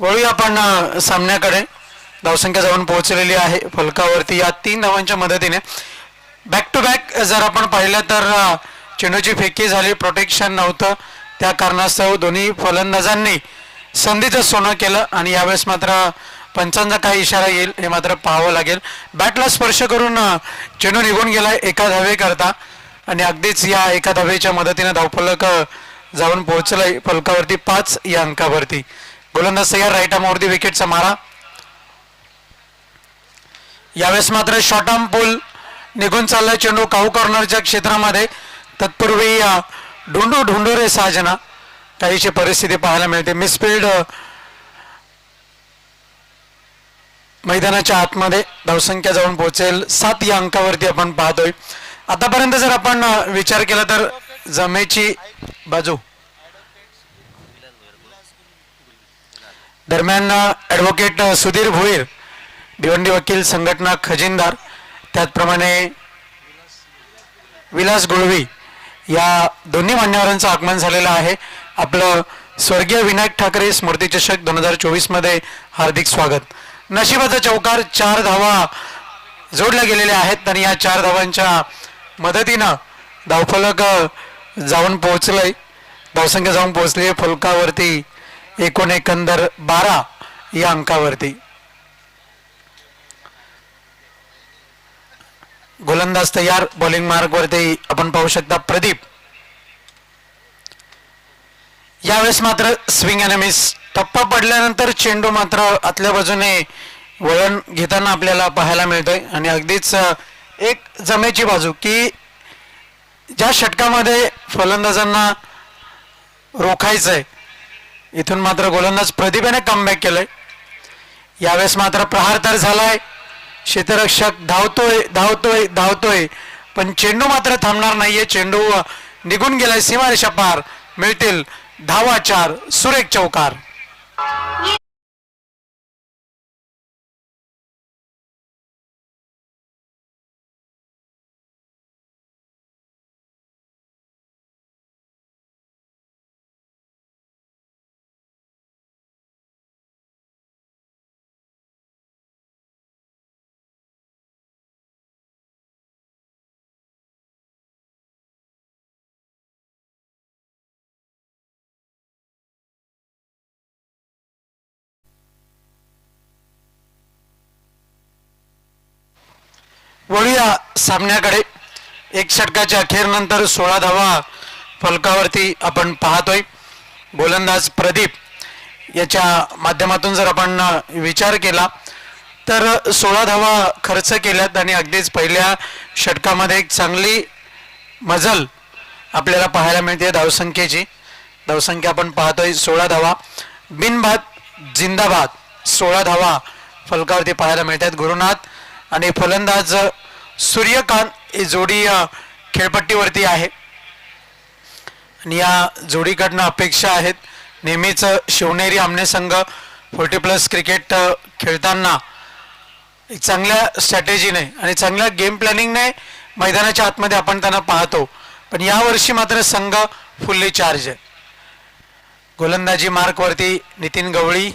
वळूया आपण सामन्याकडे. धावसंख्या जाऊन पोहोचलेली आहे फलकावरती या 3 धावांच्या मदतीने. बॅक टू बॅक जर आपण पाहिलं तर चेंडूची फेकी झाली, प्रोटेक्शन नव्हतं, त्या कारणास्तव दोन्ही फलंदाजांनी संधीचं सोनं केलं आणि यावेळेस मात्र पंचांचा काय इशारा येईल हे मात्र पाहावं लागेल. बॅटला स्पर्श करून चेंडू निघून गेलाय एका धावे करता आणि अगदीच या एका धावेच्या मदतीने धावफलक जाऊन पोहोचलाय फलकावरती 5 या अंकावरती. गोलंदाज तयार, राईट आर्मवरती विकेटचा मारा. यावेळेस मात्र शॉर्ट आर्म पुल निघून चाललाय चेंडू काहू कॉर्नरच्या क्षेत्रामध्ये. तत्पूर्वी ढुंडू रे साजना काहीशी परिस्थिती पाहायला मिळते. मिसफिल्ड मैदानाच्या आतमध्ये. धावसंख्या जाऊन पोहोचेल 7 या अंकावरती आपण पाहतोय. आतापर्यंत जर आपण विचार केला तर जमेची बाजू दरम्यान ॲडव्होकेट सुधीर भोईर, भिवंडी वकील संघटना खजिनदार, त्याचप्रमाणे विलास गुळवी या दोन्ही मान्यवरांचं आगमन झालेलं आहे. आपलं स्वर्गीय विनायक ठाकरे स्मृती चषक 2024 मध्ये हार्दिक स्वागत. नशिबाचा चौकार, 4 धावा जोडल्या गेलेल्या आहेत आणि या 4 धावांच्या मदतीनं धावफलक जाऊन पोहोचलंय. धावसंख्या जाऊन पोहोचली फलकावरती एकंदर 12 या अंकावरती. गोलंदाज तयार, बॉलिंग मार्कवरती आपण पाहू शकता प्रदीप. यावेळेस मात्र स्विंग आणि मिस. टप्पा पडल्यानंतर चेंडू मात्र आतल्या बाजूने वळण घेताना आपल्याला पाहायला मिळतोय आणि अगदीच एक जमेची बाजू की ज्या षटकामध्ये फलंदाजांना रोखायचंय, इथून मात्र गोलंदाज प्रदीपेने कमबॅक केलंय. यावेळेस मात्र प्रहार तर झालाय, क्षेत्ररक्षक धावतोय धावतोय धावतोय पण चेंडू मात्र थांबणार नाहीये. चेंडू निघून गेलाय सीमारेषा पार. मिळतील धावा 4, सुरेख चौकार. वळूया सामन्याकडे. एक षटकाच्या अखेरनंतर 16 धावा फलकावरती आपण पाहतोय. गोलंदाज प्रदीप याच्या माध्यमातून जर आपण विचार केला तर 16 धावा खर्च केल्यात आणि अगदीच पहिल्या षटकामध्ये एक चांगली मजल आपल्याला पाहायला मिळते धावसंख्येची. धावसंख्या आपण पाहतोय 16 धावा. बिनबाद जिंदाबाद 16 धावा फलकावरती पाहायला मिळतात. गुरुनाथ आणि फलंदाज सूर्यकांत ही जोडी खेळपट्टीवरती आहे आणि या जोडीकडनं अपेक्षा आहेत नेहमीच शिवनेरी आमने संघ 40+ क्रिकेट खेळताना एक चांगल्या स्ट्रॅटेजीने आणि चांगल्या गेम प्लॅनिंगने मैदानाच्या आतमध्ये आपण त्यांना पाहतो, पण यावर्षी मात्र संघ फुल्ली चार्ज आहे. गोलंदाजी मार्कवरती Nitin Gawali.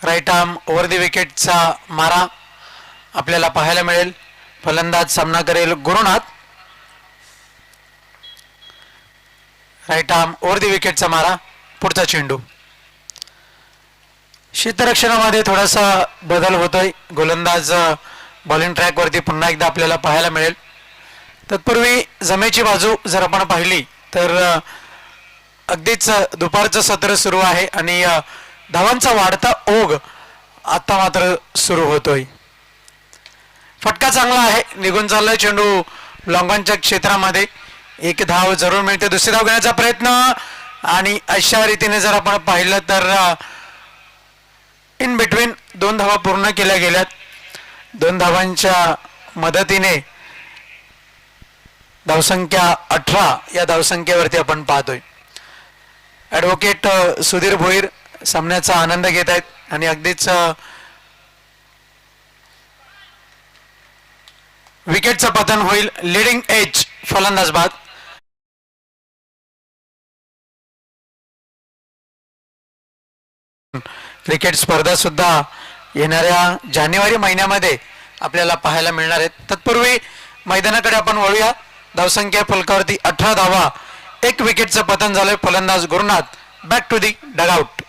Right arm over the विकेटचा मारा आपल्याला पाहायला मिळेल. फलंदाज सामना करेल Gurunath. Right arm over the विकेटचा मारा. पुढचा चेंडू. क्षेत्ररक्षणामध्ये थोडासा बदल होतोय. गोलंदाज बॉलिंग ट्रॅकवरती पुन्हा एकदा आपल्याला पाहायला मिळेल. तत्पूर्वी जमेची बाजू जर आपण पाहिली तर अगदीच दुपारचं सत्र सुरू आहे आणि धावांचा वाढता ओघ आता मात्र सुरू होतोय. फटका चांगला आहे, निघून चाललाय चेंडू लॉंगॉनच्या क्षेत्रामध्ये. एक धाव जरूर मिळते. दुसरी धाव घेण्याचा प्रयत्न आणि अशा रीतीने जर आपण पाहिलं तर इन बिटवीन 2 धावा पूर्ण केल्या गेल्यात. 2 धावांच्या मदतीने धावसंख्या 18 या धावसंख्येवरती आपण पाहतोय. ॲडव्होकेट सुधीर भोईर सामन्याचा आनंद घेत आहेत आणि अगदीच विकेटचं पतन होईल. लीडिंग एज फलंदाज बाद. क्रिकेट स्पर्धा सुद्धा येणाऱ्या जानेवारी महिन्यामध्ये आपल्याला पाहायला मिळणार आहेत. तत्पूर्वी मैदानाकडे आपण वळूया. धावसंख्या फलकावरती 18 धावा, 1 विकेटचं पतन झालंय. फलंदाज Gurunath back to the dugout.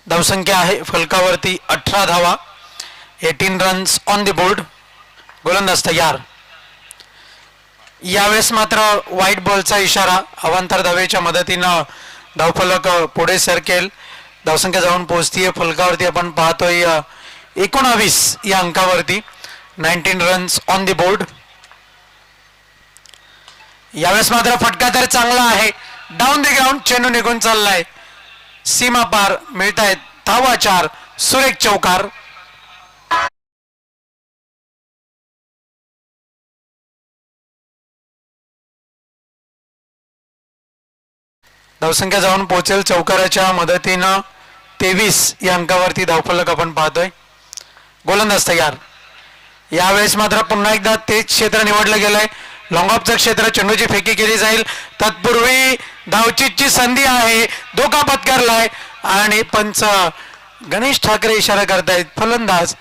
धावसंख्या आहे फलकावरती 18 धावा, 18 रन्स ऑन द बोर्ड. गोलंदाज तयार. यावेळेस मात्र व्हाईट बॉलचा इशारा. अवांतर धावेच्या मदतीनं धावफलक पुढे सरकेल. धावसंख्या जाऊन पोहोचतीये फलकावरती. आपण पाहतोय 19 या अंकावरती. 19 रन्स ऑन द बोर्ड. यावेळेस मात्र फटका तर चांगला आहे. डाऊन द ग्राउंड चेंडू निघून चाललाय. सीमा पार मिळत आहेत धावा 4. सुरेख चौकार. धावसंख्या जाऊन पोहोचेल चौकाराच्या मदतीनं 23 या अंकावरती धावफलक आपण पाहतोय. गोलंदाज तयार. यावेळेस मात्र पुन्हा एकदा तेच क्षेत्र निवडलं गेलंय. लॉंग ऑफचं क्षेत्र. चेंडूची फेकी केली जाईल. तत्पूर्वी धावचीची संधी आहे. धोका पत्करलाय आणि पंच गणेश ठाकरे इशारा करतायत. फलंदाज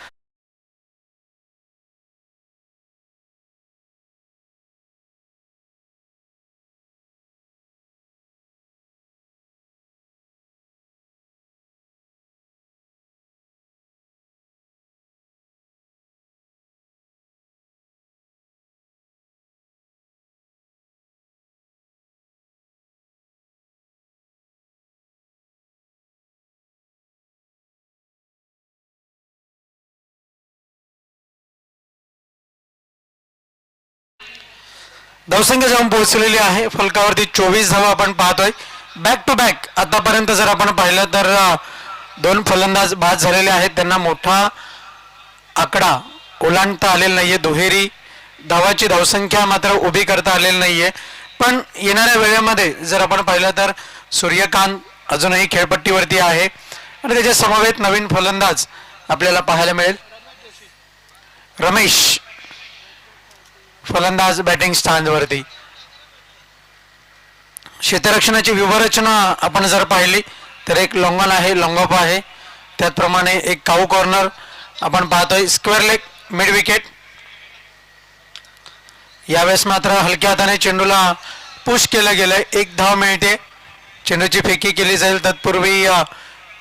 धावसंख्या जाऊन पोहोचलेली आहे फलकावरती 24 धावा आपण पाहतोय. बॅक टू बॅक आतापर्यंत जर आपण पाहिलं तर 2 फलंदाज बाद झालेले आहेत. त्यांना मोठा आकडा ओलांडता आलेला नाहीये. दुहेरी धावाची धावसंख्या मात्र उभी करता आलेली नाहीये. पण येणाऱ्या वेळेमध्ये जर आपण पाहिलं तर सूर्यकांत अजूनही खेळपट्टीवरती आहे आणि त्याच्या समवेत नवीन फलंदाज आपल्याला पाहायला मिळेल. रमेश फलंदाज बॅटिंग स्टँडवरती. क्षेत्ररक्षणाची व्यूहरचना आपण जर पाहिली तर एक लॉंग ऑन आहे, लॉंग ऑफ आहे. त्याचप्रमाणे एक काऊ कॉर्नर आपण पाहतोय. Square leg mid wicket. यावेळेस मात्र हलक्या हाताने चेंडूला पुश केलं गेलंय. 1 धाव मिळते. चेंडूची फेकी केली जाईल. तत्पूर्वी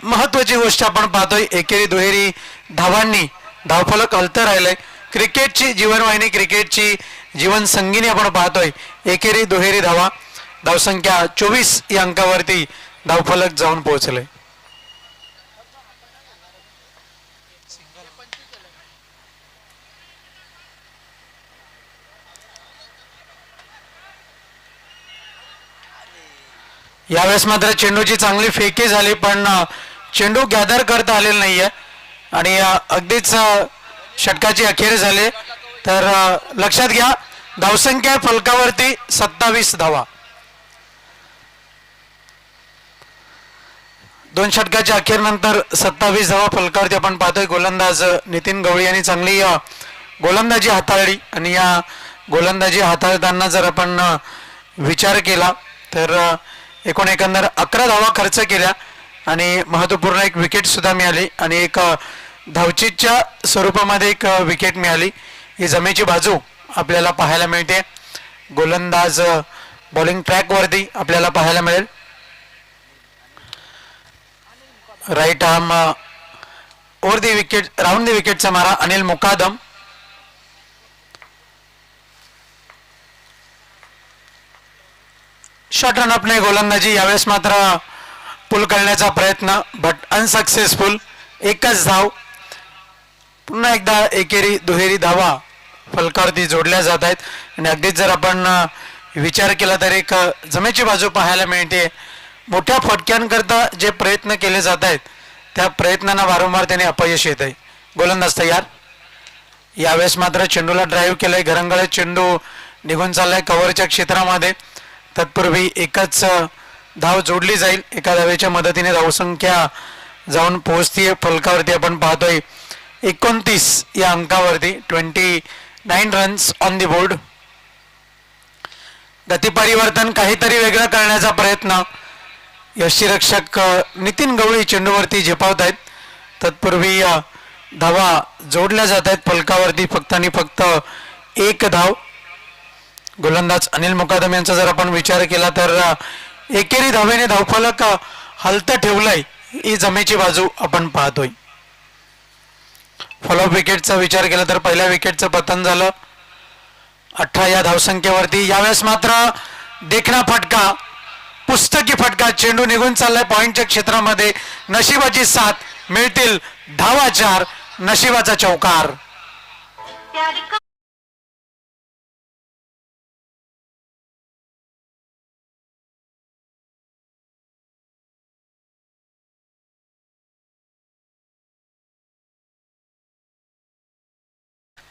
महत्वाची गोष्ट आपण पाहतोय एकेरी दुहेरी धावांनी धावफलक हलतं राहिलंय. क्रिकेटची जीवनवाहिनी, क्रिकेटची जीवन संगीनी आपण पाहतोय. एकेरी दुहेरी धावा. धावसंख्या 24 या अंकावरती धावफलक जाऊन पोहोचले. यावेळेस मात्र चेंडूची चांगली फेकी झाली पण चेंडू गॅदर करता आलेला नाहीये आणि अगदीच षटकाची अखेर झाले. तर लक्षात घ्या धावसंख्या फलकावरती 27 धावा. 2 षटकाच्या अखेरनंतर 27 धावा फलकावरती आपण पाहतोय. गोलंदाज नितीन गवळी यांनी चांगली गोलंदाजी हाताळली आणि या गोलंदाजी हाताळताना जर आपण विचार केला तर एकंदर 11 धावा खर्च केल्या आणि महत्वपूर्ण एक विकेट सुद्धा मिळाली आणि एक धावचीच्या स्वरूपामध्ये एक विकेट मिळाली. ही जमेची बाजू आपल्याला पाहायला मिळते. गोलंदाज बॉलिंग ट्रॅकवरती आपल्याला पाहायला मिळेल. Right arm over the wicket, round the विकेटचा मारा अनिल मुकादम. शॉर्ट रन अपने गोलंदाजी. यावेळेस मात्र पुल करण्याचा प्रयत्न बट अनसक्सेसफुल. एकच धाव. पुन्हा एकदा एकेरी दुहेरी धावा फलकावरती जोडल्या जात आहेत आणि अगदीच जर आपण विचार केला तर एक जमेची बाजू पाहायला मिळते. मोठ्या फटक्यांकरता जे प्रयत्न केले जात आहेत त्या प्रयत्नांना वारंवार त्याने अपयश येत आहे. गोलंदाज तयार. यावेळेस मात्र चेंडूला ड्राईव्ह केलंय. घरंगळत चेंडू निघून चाललाय कव्हरच्या क्षेत्रामध्ये. तत्पूर्वी एकच धाव जोडली जाईल. एका धावेच्या मदतीने धावसंख्या जाऊन पोहोचतीये फलकावरती. आपण पाहतोय 29 या अंकावरती. 29 रन्स ऑन दी बोर्ड. गती परिवर्तन काहीतरी वेगळं करण्याचा प्रयत्न यष्टीरक्षक नितीन गवळी चेंडूवरती झेपावत आहेत. तत्पूर्वी धावा जोडल्या जात आहेत फलकावरती. फक्त आणि फक्त एक धाव. गोलंदाज अनिल मुकादम यांचा जर आपण विचार केला तर एकेरी धावेने धावफलक हलतं ठेवलंय. ही जमेची बाजू आपण पाहतोय. फॉलोअप विकेटचा विचार केला तर पहिल्या विकेटचं पतन झालं 18 या धावसंख्येवरती. यावेळेस मात्र देखणा फटका, पुस्तकी फटका. चेंडू निघून चाललाय पॉइंटच्या क्षेत्रामध्ये. नशिबाची साथ, मिळतील धावा 4. नशिबाचा चौकार.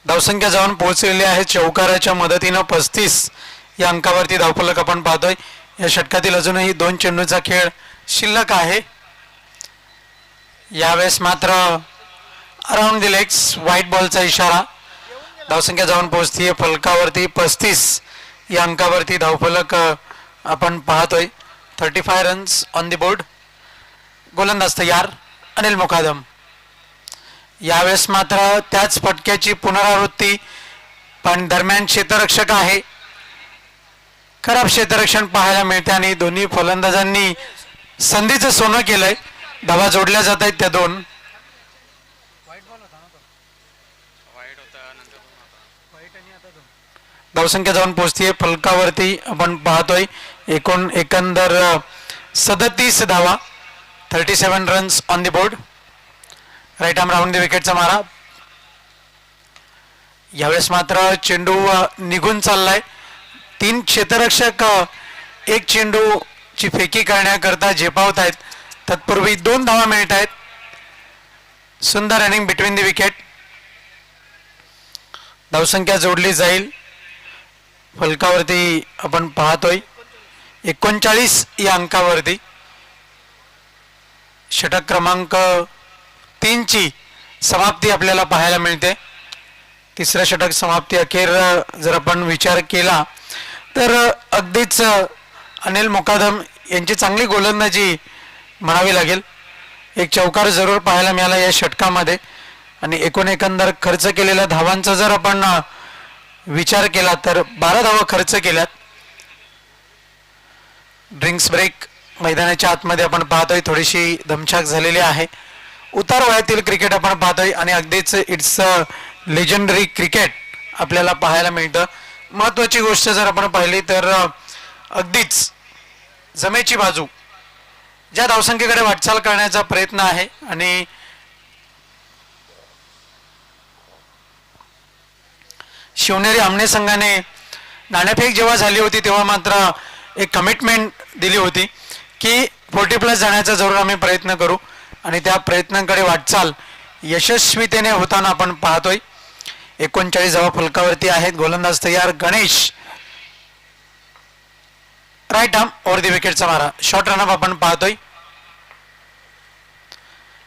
धावसंख्या जाऊन पोहोचलेली आहे चौकाराच्या मदतीनं 35 या अंकावरती धावफलक आपण पाहतोय. या षटकातील अजूनही 2 चेंडूचा खेळ शिल्लक आहे. यावेळेस मात्र अराउंड द लेग्स व्हाईट बॉलचा इशारा. धावसंख्या जाऊन पोहोचतीये फलकावरती 35 या अंकावरती धावफलक आपण पाहतोय. 35 रन्स ऑन द बोर्ड. गोलंदाज तयार अनिल मुकादम. यावेळेस मात्र त्याच फटक्याची पुनरावृत्ती, पण दरम्यान क्षेत्ररक्षक आहे. खराब क्षेत्ररक्षण पाहायला मिळते आणि दोन्ही फलंदाजांनी संधीचं सोनं केलंय. धावा जोडल्या जात आहेत त्या 2. धावसंख्या जाऊन पोहोचतीये फलकावरती आपण पाहतोय. एकंदर 37 धावा. 37 runs on the board. Right arm round the विकेटचा मारा. यावेळेस मात्र चेंडू निघून चाललाय. 3 क्षेत्ररक्षक एक चेंडूची फेकी करण्याकरता झेपावत आहेत. तत्पूर्वी 2 धावा मिळत आहेत. सुंदर रनिंग बिटवीन द विकेट. धावसंख्या जोडली जाईल फलकावरती आपण पाहतोय 39 या अंकावरती. षटक क्रमांक 3 ची समाप्ती आपल्याला पाहायला मिळते. तिसऱ्या षटक समाप्ती अखेर जर आपण विचार केला तर अगदीच अनिल मुकादम यांची चांगली गोलंदाजी म्हणावी लागेल. एक चौकार जरूर पाहायला मिळाला या षटकामध्ये आणि एकंदर खर्च केलेल्या धावांचा जर आपण विचार केला तर 12 धावा खर्च केल्यात. ड्रिंक्स ब्रेक मैदानाच्या आतमध्ये आपण पाहतोय थोडीशी दमछाक झालेली आहे. उतार वयातील क्रिकेट आपण पाहतोय आणि अगदीच इट्स लेजेंडरी क्रिकेट आपल्याला पाहायला मिळतं. महत्वाची गोष्ट जर आपण पाहिली तर अगदीच जमेची बाजू ज्या धावसंख्येकडे वाटचाल करण्याचा प्रयत्न आहे आणि शिवनेरी आमने संघाने नाणेफेक जेव्हा झाली होती तेव्हा मात्र एक कमिटमेंट दिली होती की 40+ जाण्याचा जरूर आम्ही प्रयत्न करू आणि त्या प्रयत्नांकडे वाटचाल यशस्वीतेने होताना आपण पाहतोय. 39 धावा फलकावरती आहेत. गोलंदाज तयार Ganesh. Right arm over the विकेटचा मारा. शॉर्ट रनअप आपण पाहतोय.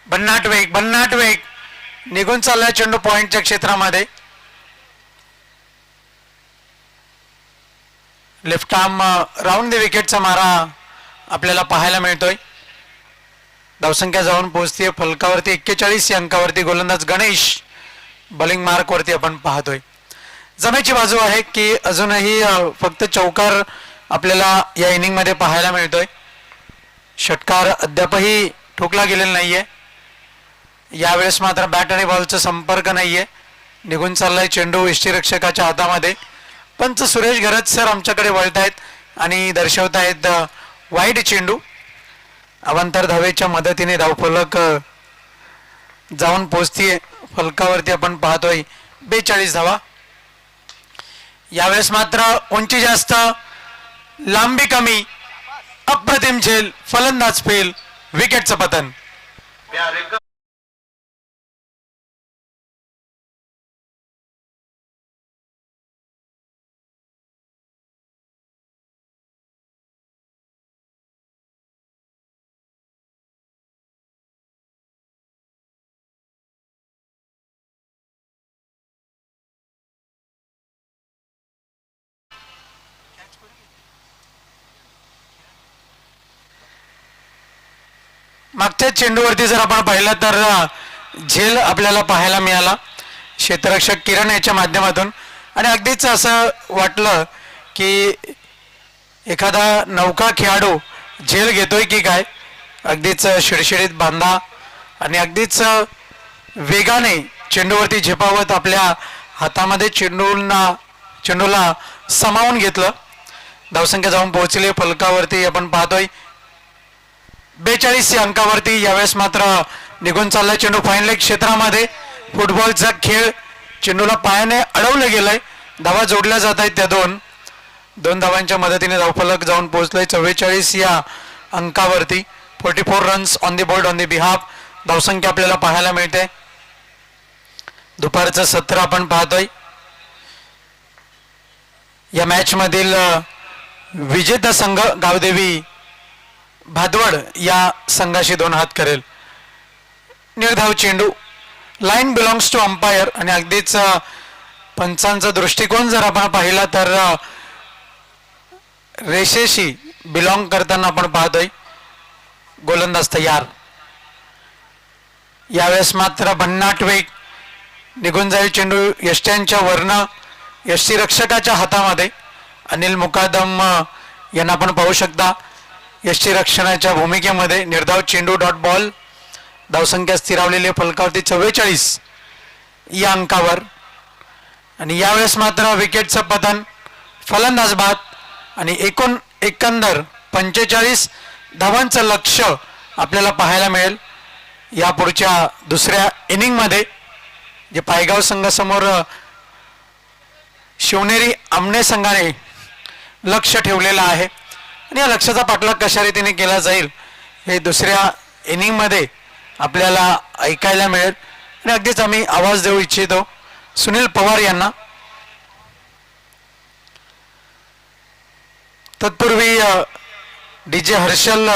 भन्नाट वेग निघून चाललाय चेंडू पॉइंटच्या क्षेत्रामध्ये. लेफ्ट आर्म राऊंड द विकेटचा मारा आपल्याला पाहायला मिळतोय. धावसंख्या जाऊन पोहोचतीये फलकावरती 41 या अंकावरती. गोलंदाज गणेश बॉलिंग मार्क वरती आपण पाहतोय. जमेची बाजू आहे की अजूनही फक्त चौकार आपल्याला या इनिंग मध्ये पाहायला मिळतोय. षटकार अद्यापही ठोकला गेलेला नाहीये. यावेळेस मात्र बॅट आणि बॉलचा संपर्क नाहीये. निघून चाललाय चेंडू यष्टीरक्षकाच्या हातामध्ये. पंच सुरेश घरत सर आमच्याकडे वळतायत आणि दर्शवतायत वाईड चेंडू. अवांतर धावेच्या मदतीने धावफलक जाऊन पोहोचतीये फलकावरती आपण पाहतोय 42 धावा. यावेळेस मात्र उंची जास्त, लांबी कमी, अप्रतिम झेल, फलंदाज फेल, विकेटचं पतन. मागच्या चेंडूवरती जर आपण पाहिलं तर झेल आपल्याला पाहायला मिळाला क्षेत्ररक्षक किरण याच्या माध्यमातून. आणि अगदीच असं वाटलं की एखादा नौका खेळाडू झेल घेतोय की काय. अगदीच शिडशिडीत बांधा आणि अगदीच वेगाने चेंडूवरती झेपावत आपल्या हातामध्ये चेंडूला सामावून घेतलं. धावसंख्या जाऊन पोहोचली फलकावरती आपण पाहतोय 42 या अंकावरती. यावेळेस मात्र निघून चाललाय चेंडू फाईन लेग क्षेत्रामध्ये. फुटबॉलचा खेळ, चेंडूला पायाने अडवलं गेलंय. धावा जोडल्या जात आहेत त्या दोन धावांच्या मदतीने धावफलक जाऊन पोहोचलंय 44 या अंकावरती. 44 runs on the board on the behalf. धावसंख्या आपल्याला पाहायला मिळते. दुपारचं सत्र आपण पाहतोय. या मॅच मधील विजेता संघ गावदेवी भादवड या संघाशी 2 हात करेल. निर्धाव चेंडू, लाईन बिलॉंग्स टू अंपायर. आणि अगदीच पंचांचा दृष्टिकोन जर आपण पाहिला तर रेषेशी बिलॉंग करताना आपण पाहतोय. गोलंदाज तयार. यावेळेस मात्र भन्नाट वेग, निघून जाईल चेंडू यष्ट्यांच्या वर्ण, यष्टी रक्षकाच्या हातामध्ये. अनिल मुकादम यांना आपण पाहू शकता यष्टी रक्षणाच्या भूमिकेमध्ये. निर्धाव चेंडू, डॉट बॉल. धावसंख्या स्थिरावलेली फलकावरती 44 या अंकावर. आणि यावेळेस मात्र विकेटचं पतन, फलंदाज बाद. आणि एकंदर 45 धावांचं लक्ष आपल्याला पाहायला मिळेल या पुढच्या दुसऱ्या इनिंगमध्ये, जे पायगाव संघासमोर शिवनेरी आमने संघाने लक्ष ठेवलेलं आहे. आणि या लक्षाचा पाठलाग कशा रीतीने केला जाईल हे दुसऱ्या इनिंगमध्ये आपल्याला ऐकायला मिळेल. आणि अगदीच आम्ही आवाज देऊ इच्छितो सुनील पवार यांना. तत्पूर्वी DJ हर्षल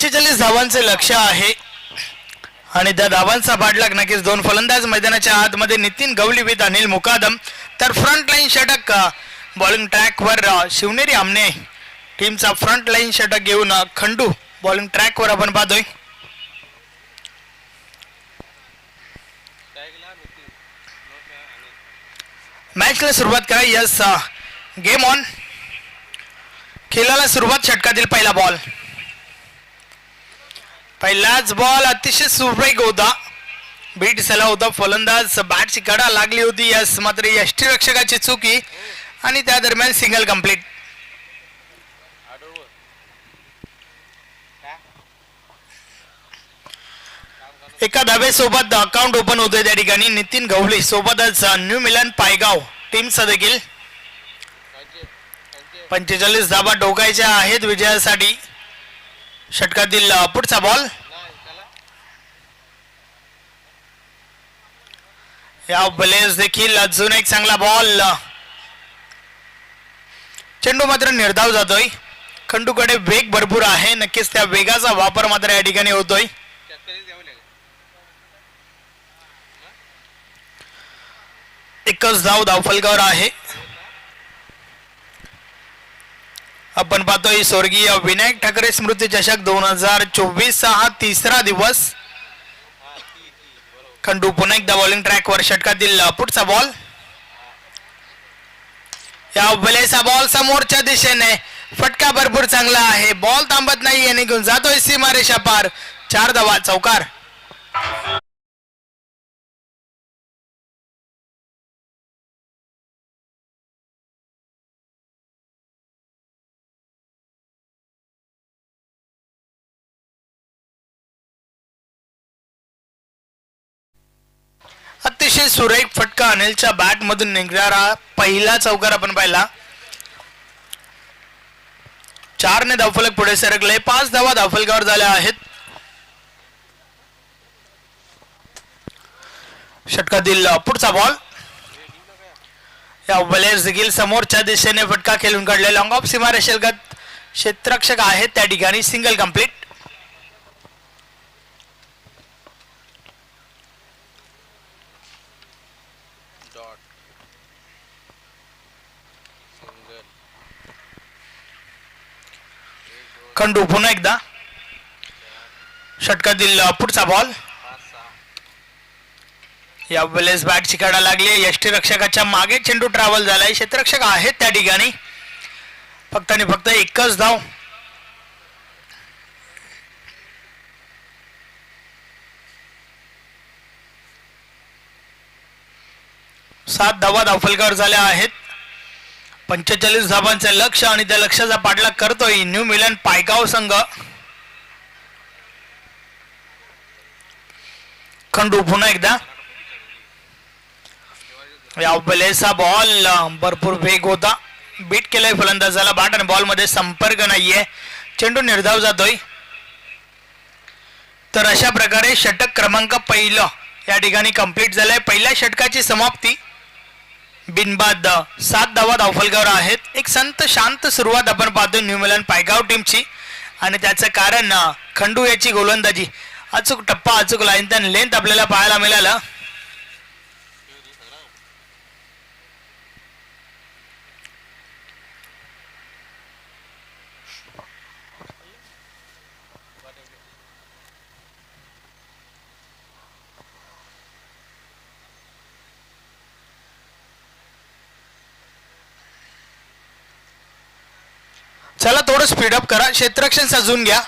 45 धावांचे लक्ष आहे आणि त्या धावांचा पाठलाग नक्कीच दोन फलंदाज मैदानाच्या आतमध्ये नितीन गवली विथ अनिल मुकादम. तर फ्रंट लाईन षटक बॉलिंग ट्रॅकवर शिवनेरी आमने टीमचा फ्रंट लाईन षटक घेऊन खंडू बॉलिंग ट्रॅकवर आपण पाहतोय. मॅचला सुरुवात करा. Yes game on. खेळाला सुरुवात. षटकातील पहिला बॉल. पहिलाच बॉल अतिशय सुरेख होता. बीट झाला होता. फलंदाज बॅटची कडा लागली होती. यस मात्र यष्टीरक्षकाची चुकी आणि त्या दरम्यान सिंगल कंप्लीट. एका धावेसोबत अकाउंट ओपन होतोय त्या ठिकाणी. नितीन गवळी सोबतच न्यू मिलन पायगाव टीमचा देखील 45 धावा ठोकायच्या आहेत विजयासाठी. षटकातील पुढचा बॉल. या बलेस देखील अजून एक चांगला बॉल. चेंडू मात्र निर्धाव जातोय. खंडूकडे वेग भरपूर आहे. नक्कीच त्या वेगाचा वापर मात्र या ठिकाणी होतोय. एकच धाव धावफलकावर आहे. आपण पाहतोय स्वर्गीय विनायक ठाकरे स्मृती चषक 2024 हा तिसरा दिवस. खंडू पुन्हा एकदा बॉलिंग ट्रॅकवर. षटकातील पुढचा बॉल. या बलेचा बॉल समोरच्या दिशेने. फटका भरपूर चांगला आहे. बॉल थांबत नाही आणि घेऊन जातोय सीमारेषा पार. 4 धावा. चौकार. अतिशय सुरेख फटका अनिलच्या बॅट मधून निघणारा पहिला चौकार आपण पाहिला. 4 ने धावफलक पुढे सरकले. 5 धावा धावफलकावर झाल्या आहेत. षटकातील पुढचा बॉल. या बलेस देखील समोरच्या दिशेने फटका खेळून काढले. लॉंग ऑफ सीमारेषेलगत क्षेत्ररक्षक आहेत त्या ठिकाणी. Single complete. खंडू पुन्हा एकदा. षटकातील पुढचा बॉल. या वेळेस बॅटची कडा लागली. यष्टीरक्षकाच्या मागे चेंडू ट्रॅव्हल झालाय. क्षेत्ररक्षक आहेत त्या ठिकाणी. फक्त आणि फक्त एकच धाव. सात धावा धावफलकावर झाल्या आहेत. 45 धावांचं लक्ष आणि त्या लक्ष्याचा पाठलाग करतोय न्यू मिलन पायगाव संघ. खंडू पुन्हा एकदा. या बलेचा बॉल. भरपूर वेग होता. बीट केलाय फलंदाजाला. बॅट आणि बॉल मध्ये संपर्क नाहीये. चेंडू निर्धाव जातोय. तर अशा प्रकारे षटक क्रमांक पहिलं या ठिकाणी कंप्लीट झालंय. पहिल्या षटकाची समाप्ती बिनबाद 7 धावा धावफलकावर आहेत. एक संत शांत सुरुवात आपण पाहतो न्यू मिलन पायगाव टीमची आणि त्याचं कारण खंडू याची गोलंदाजी. अचूक टप्पा, अचूक लाईन त्यान लेंथ आपल्याला पाहायला मिळालं. चला थोडं स्पीडअप करा. क्षेत्ररक्षण सजून घ्या.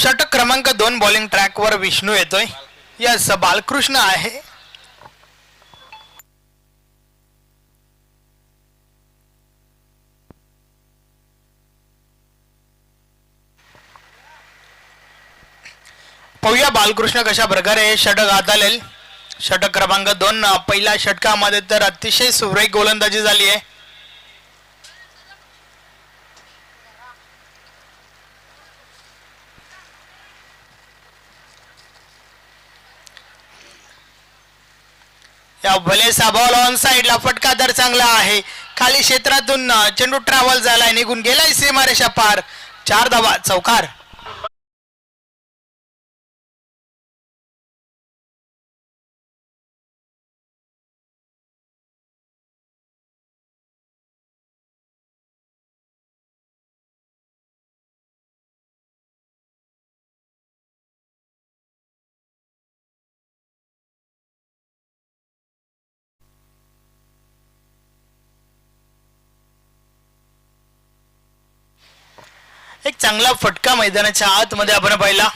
षटक क्रमांक 2 बॉलिंग ट्रॅकवर विष्णू येतोय. यस बालकृष्ण आहे. पाहूया बालकृष्ण कशा प्रकारे षटक हाताळेल. षटक क्रमांक 2 पहिल्या षटकामध्ये तर अतिशय सुरेख गोलंदाजी झाली आहे. या भलेसा बॉल ऑन साइडला फटका दर चांगला आहे. खाली क्षेत्रातून चेंडू ट्रॅव्हल झालाय, निघून गेलाय सीमारेषा पार. 4 धावा, चौकार. एक चांगला फटका मैदानाच्या आतमध्ये आपण पाहिला.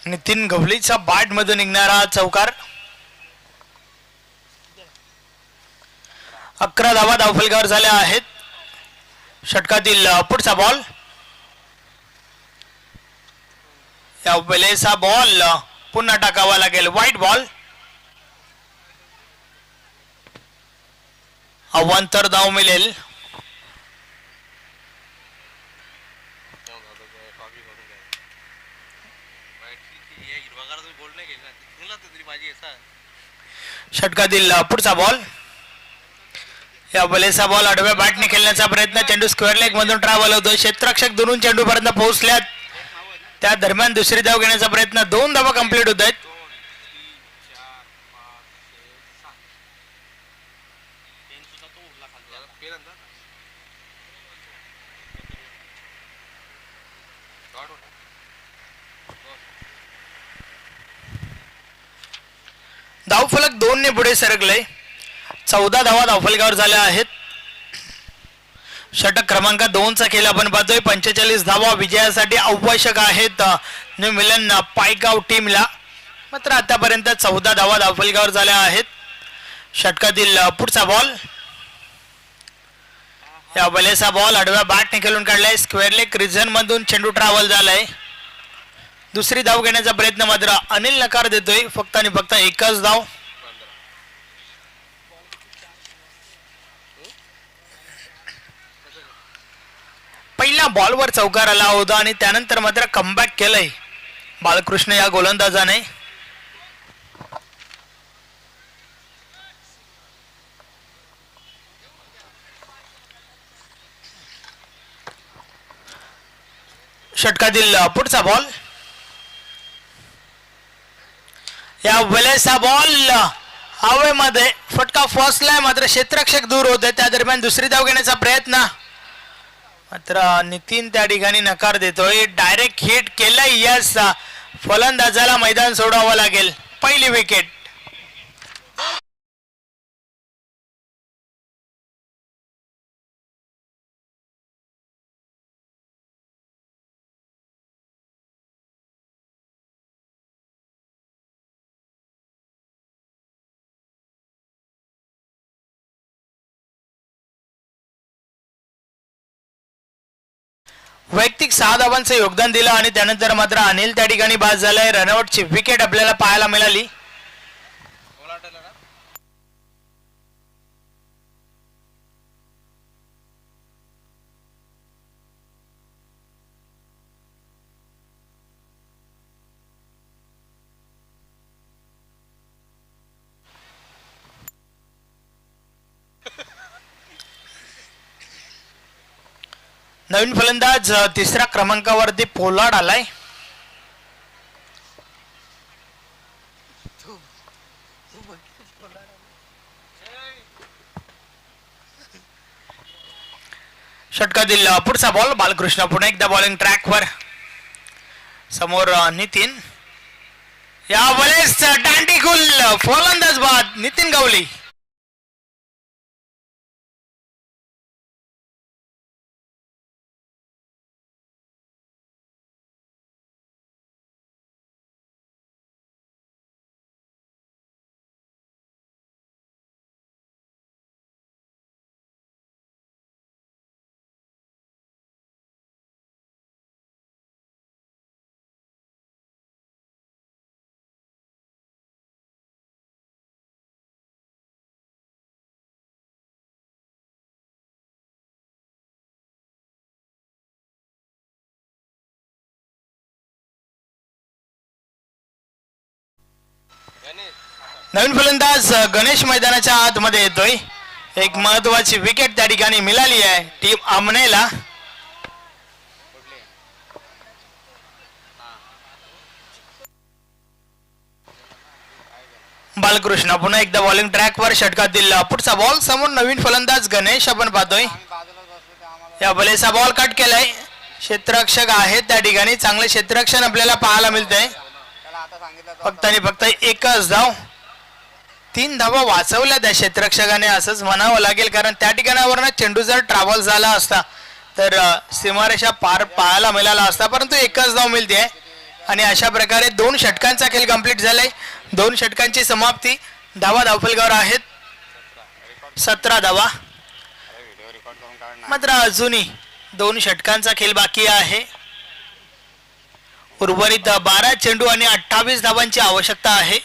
नितीन गवळीचा बॅट मधून निघणारा चौकार. 11 धावा धावफलकावर झाल्या आहेत. षटकातील पुढचा बॉल. या वेळेचा बॉल पुन्हा टाकावा लागेल. White ball. अवांतर धाव मिळेल. षटकातील पुढचा बॉल. या बलेचा बॉल आडव्या बॅटने खेळण्याचा प्रयत्न. चेंडू स्क्वेअर लेग मधून ट्रॅव्हल होतो. क्षेत्ररक्षक दोन चेंडू पर्यंत पोहोचल्यात. त्या दरम्यान दुसरी धाव घेण्याचा प्रयत्न. 2 धावा कंप्लीट होत आहेत. धावफलक 2 ने पुढे सरकले. 14 धावा धावफलकावर झाल्या आहेत. षटक क्रमांक 2 चा खेळ आपण पाहतोय. 45 धावा विजयासाठी आवश्यक आहेत न्यू मिलन पायगाव टीमला. मात्र आतापर्यंत 14 धावा धावफलकावर झाल्या आहेत. षटकातील पुढचा बॉल. या बलेचा बॉल आडव्या बॅटने खेळून काढलाय. स्क्वेअर लेग रिजन मधून चेंडू ट्रॅव्हल झालाय. दुसरी धाव घेण्याचा प्रयत्न मात्र अनिल नकार देतोय. फक्त आणि फक्त एकच धाव. पहिल्या बॉलवर चौकार आला होता आणि त्यानंतर मात्र कमबॅक केलंय बालकृष्ण या गोलंदाजाने. षटकातील पुढचा बॉल. या वेळेचा बॉल हवेमध्ये फटका फसलाय. मात्र क्षेत्ररक्षक दूर होते. त्या दरम्यान दुसरी धाव घेण्याचा प्रयत्न. मात्र नितीन त्या ठिकाणी नकार देतोय. डायरेक्ट हिट केलंय. यस, फलंदाजाला मैदान सोडावं लागेल. पहिली विकेट. वैयक्तिक 6 धावांचं योगदान दिलं आणि त्यानंतर मात्र अनिल त्या ठिकाणी बाद झालाय. रनआउटची विकेट आपल्याला पाहायला मिळाली. नवीन फलंदाज तिसऱ्या क्रमांकावरती पोलार्ड आलाय. षटकातील पुढचा बॉल. बालकृष्ण पुन्हा एकदा बॉलिंग ट्रॅकवर. समोर नितीन. या वेळेस दांडीकुल फलंदाज बाद नितीन गवळी. नवीन फलंदाज गणेश मैदानाच्या आतमध्ये येतोय. एक महत्वाची विकेट त्या ठिकाणी मिळाली आहे टीम आमनेला. बालकृष्ण पुन्हा एकदा बॉलिंग ट्रॅकवर षटकातील पुढचा बॉल समोर नवीन फलंदाज गणेश आपण पाहतोय. या बलेचा बॉल कट केलाय. क्षेत्ररक्षक आहेत त्या ठिकाणी. चांगले क्षेत्ररक्षण आपल्याला पाहायला मिळतंय. फक्त आणि फक्त एकच धाव. 3 धावा वाचवल्या त्या क्षेत्ररक्षकाने असंच म्हणावं लागेल, कारण त्या ठिकाणावरनं चेंडू जर ट्रॅव्हल झाला असता तर सीमारेषा पार पाहायला मिळाला असता, परंतु एकच धाव मिळते. आणि अशा प्रकारे 2 षटकांचा खेळ कंप्लीट झालाय. 2 षटकांची समाप्ती. धावा धावफलकावर आहेत 17 धावा. मात्र अजूनही 2 षटकांचा खेळ बाकी आहे. उर्वरित 12 चेंडू आणि 28 धावांची आवश्यकता आहे.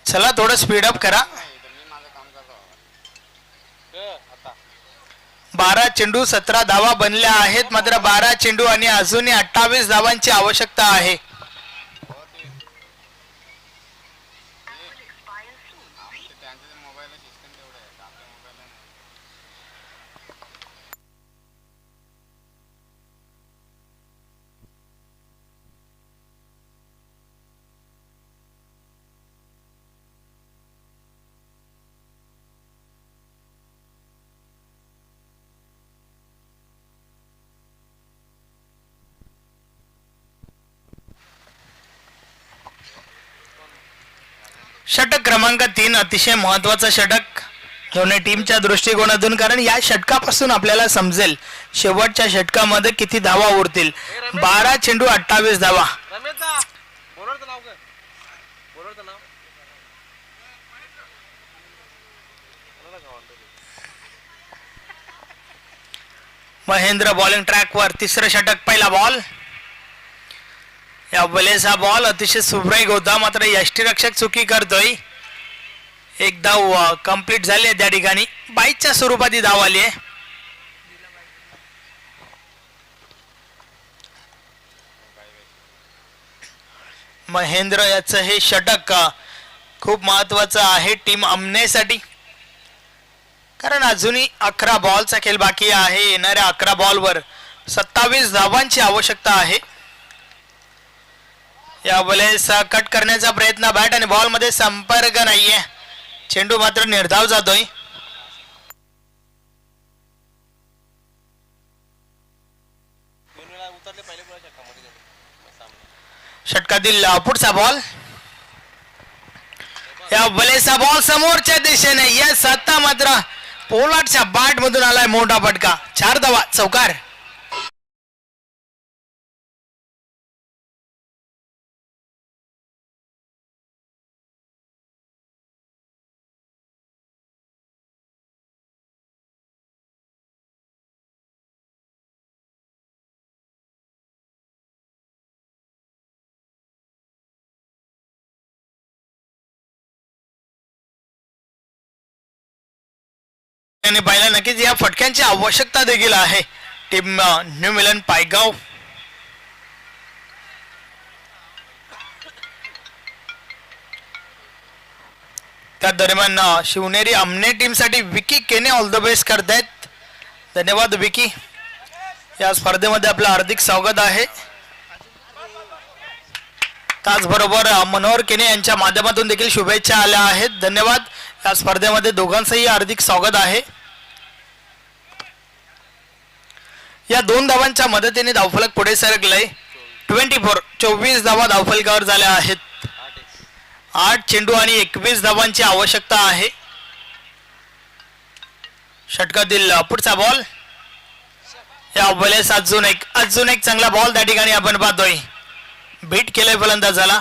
चला थोडं स्पीडअप करा. 12 चेंडू 17 धावा बनल्या आहेत. मात्र 12 चेंडू आणि अजूनही 28 धावांची आवश्यकता आहे. षटक क्रमांक 3 अतिशय महत्वाचं षटक दोन्ही टीमच्या दृष्टिकोनातून, कारण या षटकापासून आपल्याला समजेल शेवटच्या षटकामध्ये किती धावा उरतील. 12 चेंडू 28 धावा. महेंद्र बॉलिंग ट्रॅकवर. तिसरं षटक. पहिला बॉल. या बलेचा बॉल अतिशय सुरेख होता, मात्र यष्टीरक्षक चुकी करतोय. एक धाव कंप्लीट झाली आहे त्या ठिकाणी. 22च्या स्वरूपात ही धाव आली आहे. महेंद्र याचं हे षटक खूप महत्वाचं आहे टीम आमनेसाठी, कारण अजूनही 11 बॉलचा खेळ बाकी आहे. येणाऱ्या 11 बॉलवर 27 धावांची आवश्यकता आहे. या बॉलेस कट करण्याचा प्रयत्न. बॅट आणि बॉल मध्ये संपर्क नाहीये. चेंडू मात्र निर्धाव जातोय. षटकातील पुढचा बॉल. या बॉलेचा बॉल समोरच्या दिशेने. या सत्ता मात्र पोलार्डच्या बॅट मधून आलाय मोठा फटका. 4 धावा. चौकार. आणि पाहिला नक्कीच या फटक्यांची आवश्यकता देखील आहे टीम न्यू मिलन पायगाव. त्या दरम्यान शिवनेरी आमने टीम साठी विकी केने ऑल द बेस्ट करतायत. धन्यवाद विकी. या स्पर्धेमध्ये आपलं हार्दिक स्वागत आहे. त्याचबरोबर मनोहर केने यांच्या माध्यमातून देखील शुभेच्छा आल्या आहेत. धन्यवाद. या स्पर्धेमध्ये दोघांचंही हार्दिक स्वागत आहे. या 2 धावांच्या मदतीने धावफलक पुढे सरकलंय. 24 धावा धावफलकावर झाल्या आहेत. 8 चेंडू आणि 21 धावांची आवश्यकता आहे. षटकातील पुढचा बॉल. या बॉलेस अजून एक चांगला बॉल त्या ठिकाणी आपण पाहतोय. बीट केलंय फलंदाजाला.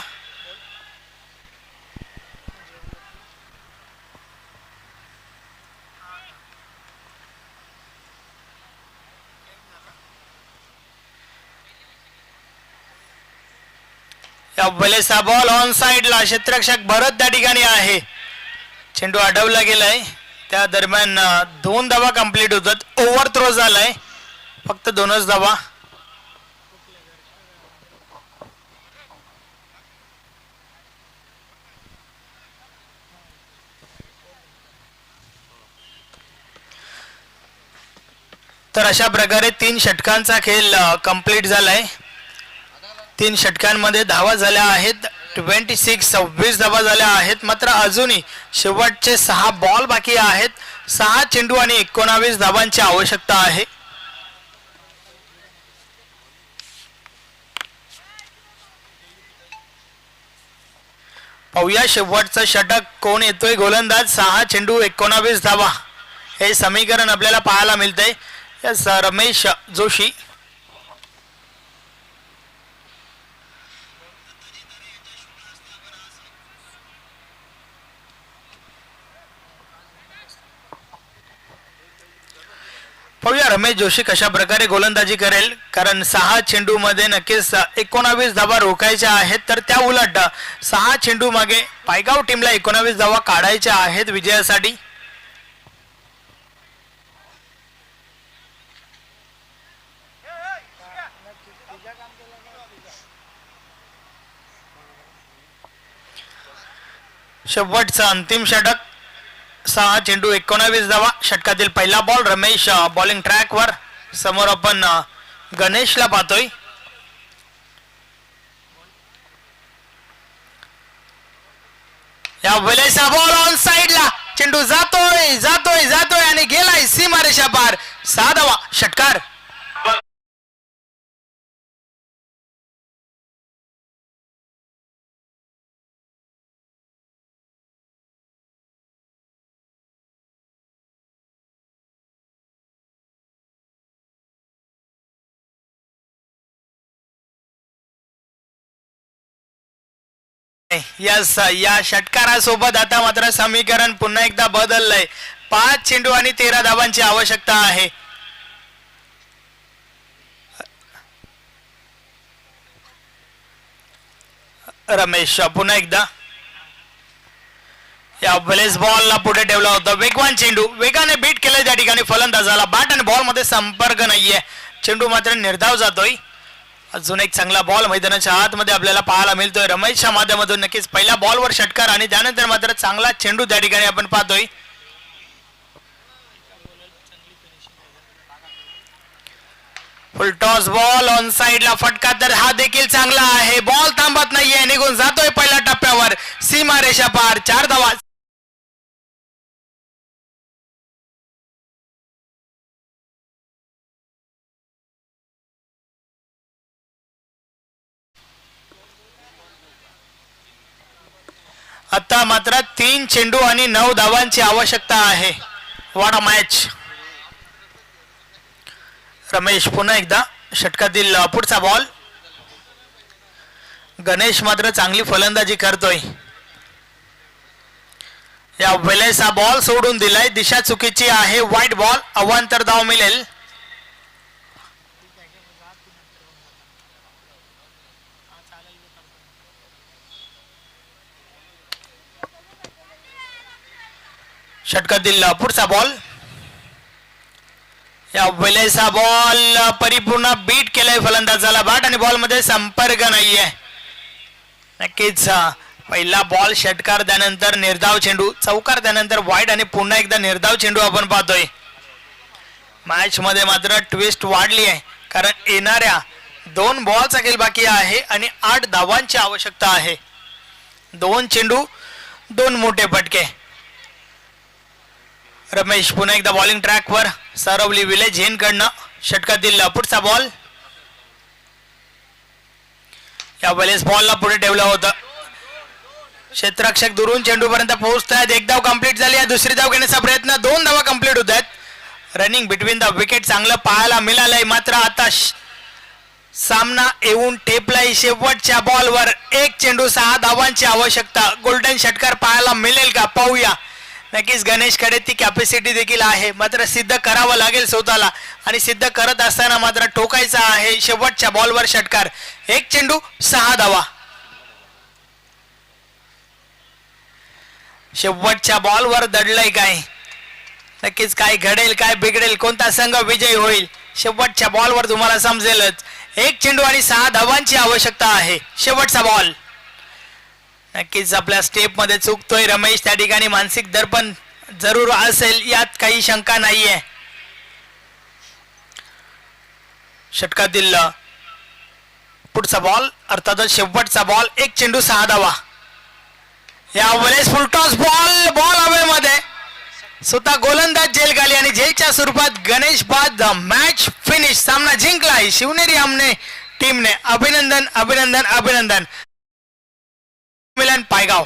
या बलेचा बॉल ऑन साइडला. क्षेत्ररक्षक भरत त्या ठिकाणी आहे. चेंडू अडवला गेलाय. त्या दरम्यान 2 धावा कंप्लीट होतात. ओव्हर थ्रो झालाय. फक्त 2च धावा. तर अशा प्रकारे 3 षटकांचा खेळ कंप्लीट झालाय. 3 षटकांमध्ये धावा झाल्या आहेत 26 धावा झाल्या आहेत. मात्र अजूनही शेवटचे 6 बॉल बाकी आहेत. 6 चेंडू आणि 19 धावांची आवश्यकता आहे. पाहूया शेवटचं षटक कोण येतोय गोलंदाज. 6 चेंडू 19 धावा हे समीकरण आपल्याला पाहायला मिळतंय. यस रमेश जोशी. पाहूया रमेश जोशी कशा प्रकारे गोलंदाजी करेल, कारण 6 चेंडू मध्ये नक्कीच 19 धावा रोखायच्या आहेत. तर त्या उलट 6 चेंडू मागे पायगाव टीमला 19 धावा काढायच्या आहेत विजयासाठी. शेवटचा अंतिम षटक 6 चेंडू 19 धावा. षटकातील पहिला बॉल रमेश बॉलिंग ट्रॅक वर. समोर आपण गणेशला पाहतोय. या वेळेचा बॉल ऑन साइडला. चेंडू जातोय जातोय जातोय आणि गेलाय सीमारेषा पार. 6 धावा षटकार. यस या षटकारासोबत आता मात्र समीकरण पुन्हा एकदा बदललंय. 5 चेंडू आणि 13 धावांची आवश्यकता आहे. रमेश पुन्हा एकदा या बॉल बॉलला पुढे ठेवला होता. वेगवान चेंडू वेगाने बीट केलाय त्या ठिकाणी फलंदाजाला. बॅट आणि बॉल मध्ये संपर्क नाहीये. चेंडू मात्र निर्धाव जातोय. अजून एक चांगला बॉल मैदानाच्या आतमध्ये आपल्याला पाहायला मिळतोय रमेशच्या माध्यमातून. नक्कीच पहिल्या बॉलवर षटकार आणि त्यानंतर मात्र चांगला चेंडू त्या ठिकाणी आपण पाहतोय. फुल टॉस बॉल ऑन साइडला फटका. तर हा देखील चांगला आहे. बॉल थांबत नाहीये, निघून जातोय पहिल्या टप्प्यावर सीमारेषा पार. 4 धावा. आता मात्र 3 चेंडू आणि 9 धावांची आवश्यकता आहे. What a match. रमेश पुन्हा एकदा षटकातील पुढचा बॉल. गणेश मात्र चांगली फलंदाजी करतोय. या वेळेस हा बॉल सोडून दिलाय. दिशा चुकीची आहे. वाईट बॉल. अवांतर धाव मिळेल. षटकातील पुढचा बॉल. या वेळेचा बॉल परिपूर्ण बीट केलाय फलंदाजाला. बॅट आणि बॉल मध्ये संपर्क नाहीये. नक्कीच पहिला बॉल षटकार त्यानंतर निर्धाव चेंडू. चौकार त्यानंतर वाईट आणि पुन्हा एकदा निर्धाव चेंडू आपण पाहतोय. मॅच मध्ये मात्र ट्विस्ट वाढली आहे, कारण येणाऱ्या 2 बॉलचा खेळ बाकी आहे आणि 8 धावांची आवश्यकता आहे. 2 चेंडू 2 मोठे फटके. रमेश पुन्हा एकदा बॉलिंग ट्रॅकवर. सरवली विलेज झेनकडनं. षटकातील पुढचा बॉल. या वेळेस बॉलला पुढे ठेवलं होतं. क्षेत्ररक्षक दुरून चेंडू पर्यंत पोहोचतायत. 1 धाव कंप्लीट झाली आहे. दुसरी धाव घेण्याचा प्रयत्न. 2 धावा कंप्लीट होत आहेत. रनिंग बिटवीन द विकेट चांगलं पाहायला मिळालंय. मात्र आता सामना येऊन टेपलाय. शेवटच्या बॉलवर 1 चेंडू 6 धावांची आवश्यकता. गोल्डन षटकार पाहायला मिळेल का पाहूया. नक्कीच गणेशकडे ती कॅपॅसिटी देखील आहे, मात्र सिद्ध करावं लागेल स्वतःला. आणि सिद्ध करत असताना मात्र ठोकायचा आहे शेवटच्या बॉलवर षटकार. 1 चेंडू 6 धावा. शेवटच्या बॉलवर दडलंय काय. नक्कीच काय घडेल काय बिघडेल. कोणता संघ विजयी होईल. शेवटच्या बॉलवर तुम्हाला समजेलच. एक चेंडू आणि 6 धावांची आवश्यकता आहे. शेवटचा बॉल. नक्कीच आपल्या स्टेप मध्ये चुकतोय रमेश, त्या ठिकाणी मानसिक दर्पण जरूर असेल, यात काही शंका नाहीये. षटकातील पुढचा बॉल, अर्थातच शेवटचा बॉल. एक चेंडू 6 धावा. यावेळेस फुलटॉस बॉल, बॉल हवेमध्ये. स्वतः गोलंदाज झेल खाली आणि झेलच्या स्वरूपात गणेश बाद. Match finish. सामना जिंकलाय शिवनेरी आमने टीमने. अभिनंदन अभिनंदन अभिनंदन. मिलन पायगाव.